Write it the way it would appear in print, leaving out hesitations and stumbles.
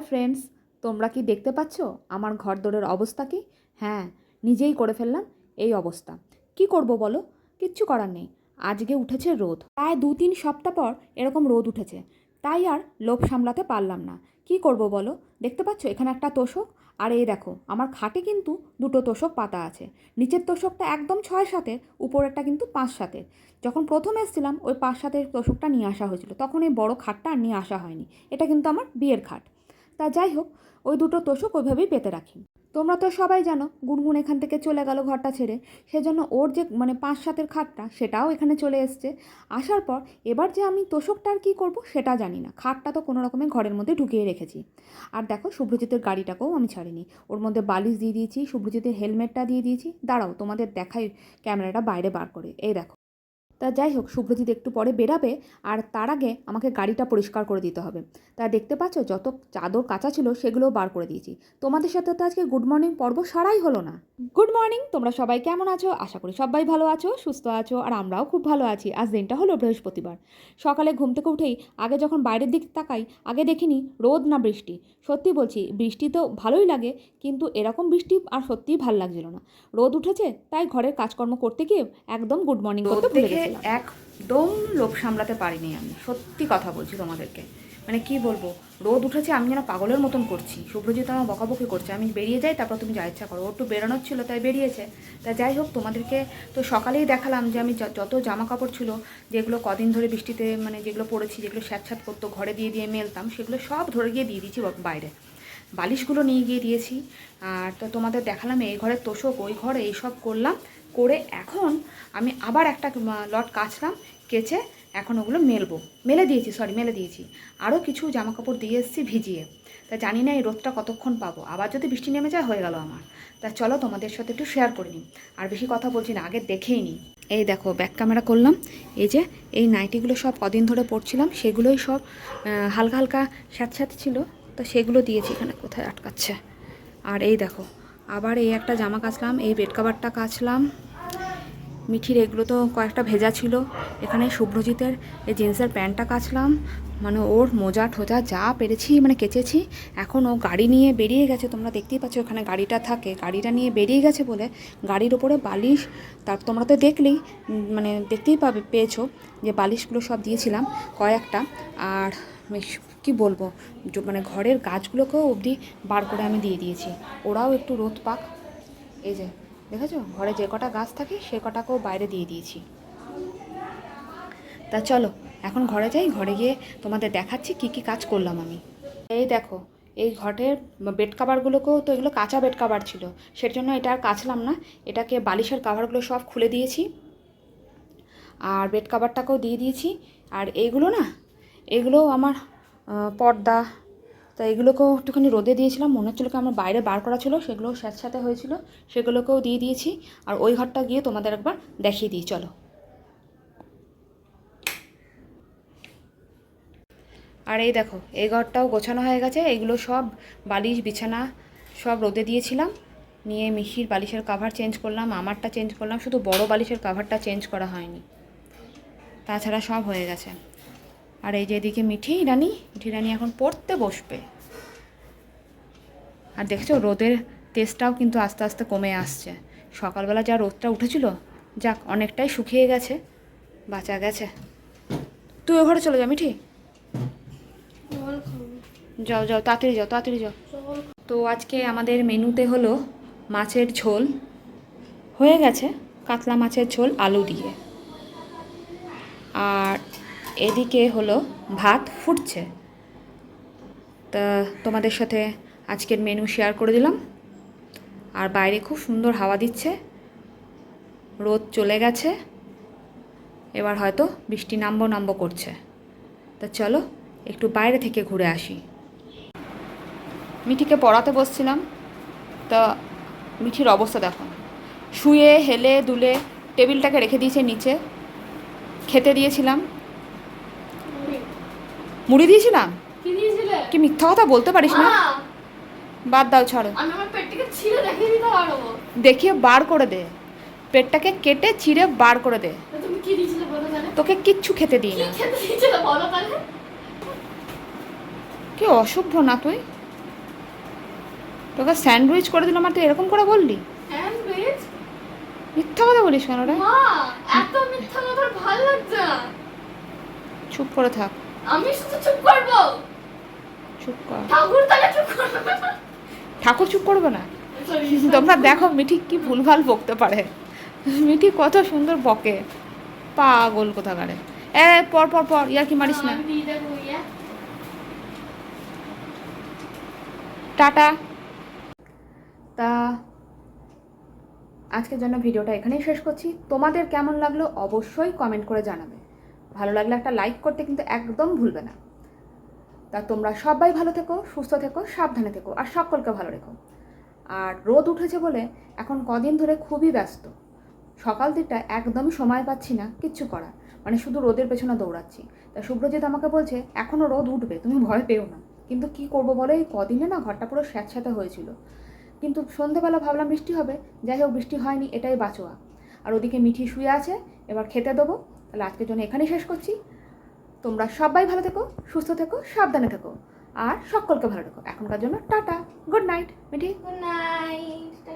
Friends, তোমরা কি দেখতে পাচ্ছ আমার ঘরদোরের অবস্থা কি? হ্যাঁ, নিজেই করে ফেললাম এই অবস্থা। কি করব বলো? কিচ্ছু করার নেই। আজকে উঠেছে রোদ, প্রায় 2-3 সপ্তাহ পর এরকম রোদ উঠেছে, তাই আর লোভ সামলাতে পারলাম না। কি করব বলো? দেখতে পাচ্ছ এখানে একটা তোষক, আর এই দেখো আমার খাটে কিন্তু দুটো তোষক পাতা আছে। নিচের তোষকটা একদম 6-7-এর, উপরেরটা কিন্তু 5-7-এর। যখন প্রথম এসেছিলাম ওই 5-7-এর তোষকটা নিয়ে আসা হয়েছিল, তখন এই বড় খাটটা আর নিয়ে আসা হয়নি। এটা কিন্তু আমার বিয়ের খাট। তা যাই হোক, ওই দুটো তোষক ওইভাবেই পেতে রাখি। তোমরা তো সবাই জানো গুনগুন এখান থেকে চলে গেল ঘরটা ছেড়ে, সেজন্য ওর যে 5-7-এর খাটটা সেটাও এখানে চলে এসছে। আসার পর এবার যে আমি তোষকটা আর কী করবো সেটা জানি না, খাটটা তো কোনো রকমে ঘরের মধ্যে ঢুকিয়ে রেখেছি। আর দেখো শুভ্রজিতের গাড়িটাকেও আমি ছাড়িনি, ওর মধ্যে বালিশ দিয়ে দিয়েছি, শুভ্রজিতের হেলমেটটা দিয়ে দিয়েছি। দাঁড়াও তোমাদের দেখাই ক্যামেরাটা বাইরে বার করে। এই দেখো। তা যাই হোক, শুভ্রজিৎ একটু পরে বেরাবে, আর তার আগে আমাকে গাড়িটা পরিষ্কার করে দিতে হবে। তা দেখতে পাচ্ছ যত চাদর কাচা ছিল সেগুলোও বার করে দিয়েছি। তোমাদের সাথে তো আজকে গুড মর্নিং পর্ব সারাই হলো না। গুড মর্নিং, তোমরা সবাই কেমন আছো? আশা করি সবাই ভালো আছো, সুস্থ আছো, আর আমরাও খুব ভালো আছি। আজ দিনটা হলো বৃহস্পতিবার। সকালে ঘুম থেকে উঠেই আগে যখন বাইরের দিক তাকাই, আগে দেখিনি রোদ না বৃষ্টি। সত্যি বলছি, বৃষ্টি তো ভালোই লাগে, কিন্তু এরকম বৃষ্টি আর সত্যিই ভালো লাগছিল না। রোদ উঠেছে তাই ঘরের কাজকর্ম করতে গিয়ে একদম গুড মর্নিং করতে ভুলে গেছিলাম। একদম লোভ সামলাতে পারিনি আমি, সত্যি কথা বলছি তোমাদেরকে। মানে কি বলবো, রোদ উঠেছে আমি যেন পাগলের মতন করছি। শুভ্রজিৎ আমার বকাবকি করছে, আমি বেরিয়ে যাই, তারপর তুমি যা ইচ্ছা করো। ওর একটু বেরোনোর ছিল তাই বেরিয়েছে। তা যাই হোক, তোমাদেরকে তো সকালেই দেখালাম যে আমি যত জামা কাপড় ছিল, যেগুলো কদিন ধরে বৃষ্টিতে মানে যেগুলো পরেছি, যেগুলো স্যাঁতস্যাঁত করতো, ঘরে দিয়ে দিয়ে মেলতাম, সেগুলো সব ধরে গিয়ে দিয়ে দিয়েছি বাইরে। বালিশগুলো নিয়ে গিয়ে দিয়েছি। আর তো তোমাদের দেখালাম এই ঘরের তোষক, ওই ঘরে এইসব করলাম। করে এখন আমি আবার একটা লট কাচলাম, কেচে এখন ওগুলো মেলে দিয়েছি। আরও কিছু জামা কাপড় দিয়ে এসেছি ভিজিয়ে। তা জানি না এই রোদটা কতক্ষণ পাবো, আবার যদি বৃষ্টি নেমে যায় হয়ে গেল আমার। তা চলো তোমাদের সাথে একটু শেয়ার করে নিই। আর বেশি কথা বলছি না, আগে দেখেই নিই। এই দেখো ব্যাক ক্যামেরা করলাম। এই যে এই নাইটিগুলো সব কদিন ধরে পরছিলাম, সেগুলোই সব হালকা হালকা স্যাঁতস্যাঁত ছিল, তো সেগুলো দিয়েছি। এখানে কোথায় আটকাচ্ছে। আর এই দেখো আবার এই একটা জামা কাচলাম, এই বেড কাভারটা কাচলাম। মিঠির এগুলো তো কয়েকটা ভেজা ছিল। এখানে শুভ্রজিতের এই জিন্সের প্যান্টটা কাচলাম, মানে ওর মোজা ঠোজা যা পেরেছি মানে কেচেছি। এখন ও গাড়ি নিয়ে বেরিয়ে গেছে, তোমরা দেখতেই পাচ্ছ এখানে গাড়িটা থাকে, গাড়িটা নিয়ে বেরিয়ে গেছে বলে গাড়ির ওপরে বালিশ, তার তোমরা তো দেখলেই মানে দেখতেই পেয়েছো যে বালিশগুলো সব দিয়েছিলাম কয়েকটা। আর কি বলবো, মানে ঘরের গাছগুলোকেও অবধি বার করে আমি দিয়ে দিয়েছি, ওরাও একটু রোদ পাক। এই যে দেখেছো ঘরে যে কটা গাছ থাকে সে কটাকেও বাইরে দিয়ে দিয়েছি। তা চলো এখন ঘরে যাই, ঘরে গিয়ে তোমাদের দেখাচ্ছি কি কি কাজ করলাম আমি। এই দেখো এই ঘরের বেড কাভারগুলোকেও তো এগুলো কাঁচা বেড কাভার ছিল, সের জন্য এটা আর কাচলাম না, এটাকে বালিশের কাভারগুলো সব খুলে দিয়েছি, আর বেড কাভারটাকেও দিয়ে দিয়েছি। আর এইগুলো না, এগুলো আমার পর্দা, তা এগুলোকেও একটুখানি রোদে দিয়েছিলাম, মনে হচ্ছিলো কি আমার বাইরে বার করা ছিল, সেগুলোও স্যাঁতস্যাঁতে হয়েছিল, সেগুলোকেও দিয়ে দিয়েছি। আর ওই ঘরটা গিয়ে তোমাদের একবার দেখিয়ে দিই চলো। আর এই দেখো এই ঘরটাও গোছানো হয়ে গেছে, এগুলো সব বালিশ বিছানা সব রোদে দিয়েছিলাম, নিয়ে মিশির বালিশের কাভার চেঞ্জ করলাম, আমারটা চেঞ্জ করলাম, শুধু বড় বালিশের কাভারটা চেঞ্জ করা হয়নি, তাছাড়া সব হয়ে গেছে। আর এই যে এদিকে মিঠি রানী এখন পড়তে বসবে। আর দেখছো রোদের তেজটাও কিন্তু আস্তে আস্তে কমে আসছে, সকালবেলা যা রোদটা উঠেছিল যাক অনেকটাই শুকিয়ে গেছে, বাঁচা গেছে। তুই ও ঘরে চলে যা মিঠি, যাও যাও তাড়াতাড়ি যাও। তো আজকে আমাদের মেনুতে হলো মাছের ঝোল হয়ে গেছে, কাতলা মাছের ঝোল আলু দিয়ে, আর এদিকে হলো ভাত ফুটছে। তা তোমাদের সাথে আজকের মেনু শেয়ার করে দিলাম। আর বাইরে খুব সুন্দর হাওয়া দিচ্ছে, রোদ চলে গেছে, এবার হয়তো বৃষ্টি নামবো করছে। তা চলো একটু বাইরে থেকে ঘুরে আসি। মিঠিকে পড়াতে বসছিলাম, তা মিঠির অবস্থা দেখো, শুয়ে হেলে দুলে টেবিলটাকে রেখে দিয়েছে নিচে। খেতে দিয়েছিলাম, মুড়ি দিয়েছিলাম, কি মিথ্যা কথা বলতে পারিস না, বাদ দাও ছাড়ো, দেখিয়ে বার করে দে, পেটটাকে কেটে ছিঁড়ে বার করে দে। তোকে কিচ্ছু খেতে দিই না, কি অসভ্য না তুই। তোকে স্যান্ডউইচ করে দিলাম আর তুই এরকম করে বললি? স্যান্ডউইচ? মিথ্যা কথা বলিস কেন রে? মা, এত মিথ্যা কথা আর ভালো লাগছে না। চুপ করে থাক। আমি শুধু চুপ করবো? চুপ কর। ঠাকুর তাহলে চুপ করবে না। ঠাকুর চুপ করবে না? Sorry, তোমরা দেখো মিঠি কি ভুলভাল বকতে পারে। মিঠি কত সুন্দর বকে, পাগল কোথাকারে। পর পর পর, ইয়ার কি মারিস না। আমি দিয়ে দেবো, ইয়া। টাটা। তা আজকের জন্য ভিডিওটা এখানেই শেষ করছি। তোমাদের কেমন লাগলো অবশ্যই কমেন্ট করে জানাবে। ভালো লাগলে একটা লাইক করতে কিন্তু একদম ভুলবে না। তা তোমরা সবাই ভালো থেকো, সুস্থ থেকো, সাবধানে থেকো, আর সকলকে ভালো রেখো। আর রোদ উঠেছে বলে এখন কদিন ধরে খুবই ব্যস্ত। সকাল দিকটা একদমই সময় পাচ্ছি না কিচ্ছু করার, মানে শুধু রোদের পেছনে দৌড়াচ্ছি। তা শুভ্রজিৎ আমাকে বলছে এখনও রোদ উঠবে, তুমি ভয় পেও না। কিন্তু কি করব বলো, এই কদিনে না ঘরটা পুরো স্যাঁতস্যাঁতে হয়েছিল। কিন্তু সন্ধেবেলা ভাবলাম বৃষ্টি হবে, যাই হোক বৃষ্টি হয়নি, এটাই বাঁচোয়া। আর ওদিকে মিঠি শুয়ে আছে, এবার খেতে দেবো। তাহলে আজকের জন্য এখানেই শেষ করছি। তোমরা সবাই ভালো থেকো, সুস্থ থেকো, সাবধানে থেকো, আর সকলকে ভালো রেখো। এখনকার জন্য tata, good night Mithi. Good night.